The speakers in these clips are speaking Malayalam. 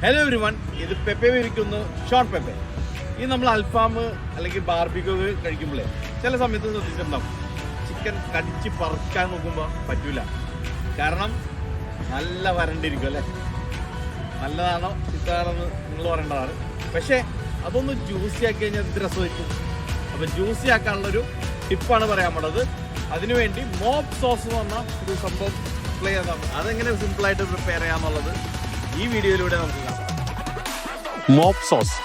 ഹലോ എവരിവൺ, ഇത് പെപ്പെ വിരിക്കുന്നു ഷോൺ പെപ്പെ. ഈ നമ്മൾ അൽഫാം അല്ലെങ്കിൽ ബാർബിക്യൂ കഴിക്കുമ്പോഴേ ചില സമയത്ത് ശ്രദ്ധിച്ചിട്ടുണ്ടാവും, ചിക്കൻ കടിച്ച് പറിക്കാൻ നോക്കുമ്പോൾ പറ്റൂല. കാരണം നല്ല വരണ്ടിരിക്കും അല്ലേ. നല്ലതാണോ ചിത്താണെന്ന് നിങ്ങൾ പറയേണ്ടതാണ്. പക്ഷേ അതൊന്ന് ജ്യൂസി ആക്കി കഴിഞ്ഞാൽ എന്ത് രസമായിരിക്കും. അപ്പം ജ്യൂസി ആക്കാനുള്ളൊരു ടിപ്പാണ് പറയാൻ പോണത്. അതിനുവേണ്ടി മോപ്പ് സോസ് എന്ന് പറഞ്ഞ ഒരു സംഭവം പ്ലേ ചെയ്താൽ അതെങ്ങനെ സിമ്പിളായിട്ട് പ്രിപ്പയർ ചെയ്യാന്നുള്ളത് ഈ വീഡിയോയിലൂടെ നമുക്ക് കാണാം. മോപ്പ് സോസ്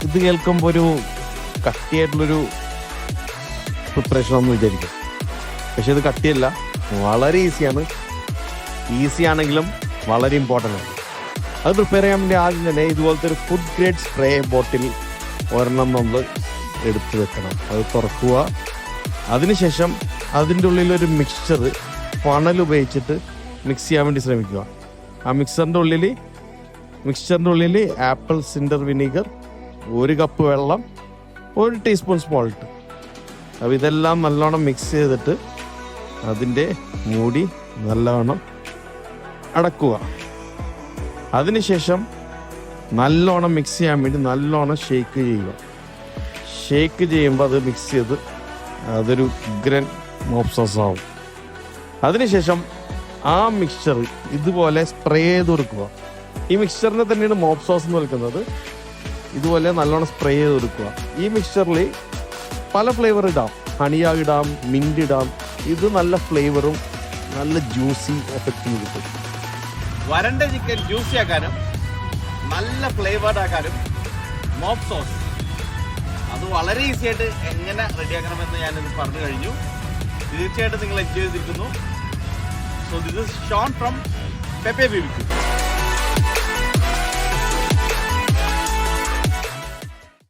ഇത് കേൾക്കുമ്പോൾ ഒരു കട്ടിയായിട്ടുള്ളൊരു പ്രിപ്പറേഷൻ ഒന്നും വിചാരിക്കും. പക്ഷെ ഇത് കട്ടിയല്ല, വളരെ ഈസിയാണ്. ഈസി ആണെങ്കിലും വളരെ ഇമ്പോർട്ടൻ്റ് ആണ്. അത് പ്രിപ്പയർ ചെയ്യാൻ വേണ്ടി ആദ്യം തന്നെ ഇതുപോലത്തെ ഒരു ഫുഡ് ഗ്രേഡ് സ്പ്രേ ബോട്ടിൽ ഒരെണ്ണം നമ്മൾ എടുത്ത് വെക്കണം. അത് തുറക്കുക. അതിനുശേഷം അതിൻ്റെ ഉള്ളിലൊരു മിക്സ്ചർ ഫണൽ ഉപയോഗിച്ചിട്ട് മിക്സ് ചെയ്യാൻ വേണ്ടി ശ്രമിക്കുക. ആ മിക്സറിൻ്റെ ഉള്ളിൽ ആപ്പിൾ സിൻഡർ വിനീഗർ, 1 കപ്പ് വെള്ളം, 1 ടീസ്പൂൺ സോൾട്ട്. അപ്പോൾ ഇതെല്ലാം നല്ലോണം മിക്സ് ചെയ്തിട്ട് അതിൻ്റെ മൂടി നല്ലവണ്ണം അടക്കുക. അതിനുശേഷം നല്ലോണം മിക്സ് ചെയ്യാൻ വേണ്ടി നല്ലോണം ഷേക്ക് ചെയ്യുക. ഷേക്ക് ചെയ്യുമ്പോൾ അത് മിക്സ് ചെയ്ത് അതൊരു ഉഗ്രൻ മോപ്പ് സോസ് ആവും. അതിനുശേഷം ആ മിക്സ്ചർ ഇതുപോലെ സ്പ്രേ ചെയ്ത് കൊടുക്കുക. ഈ മിക്സ്ചറിനെ തന്നെയാണ് മോപ്പ് സോസ് എന്ന് വിളിക്കുന്നത്. ഇതുപോലെ നല്ലോണം സ്പ്രേ ചെയ്ത് കൊടുക്കുക. ഈ മിക്സ്ചറിൽ പല ഫ്ലേവർ ഇടാം. ഹണിയാ ഇടാം, മിൻറ്റ് ഇടാം. ഇത് നല്ല ഫ്ലേവറും നല്ല ജ്യൂസി എഫക്റ്റും കിട്ടും. വരണ്ട ചിക്കൻ ജ്യൂസി ആക്കാനും നല്ല ഫ്ലേവേർഡ് ആക്കാനും മോപ്പ് സോസ് അത് വളരെ ഈസി ആയിട്ട് എങ്ങനെ റെഡിയാക്കണമെന്ന് ഞാനിത് പറഞ്ഞു കഴിഞ്ഞു. തീർച്ചയായിട്ടും നിങ്ങൾ എൻജോയ് ചെയ്തിരിക്കുന്നു. So this is Shawn from Pepe BBQ.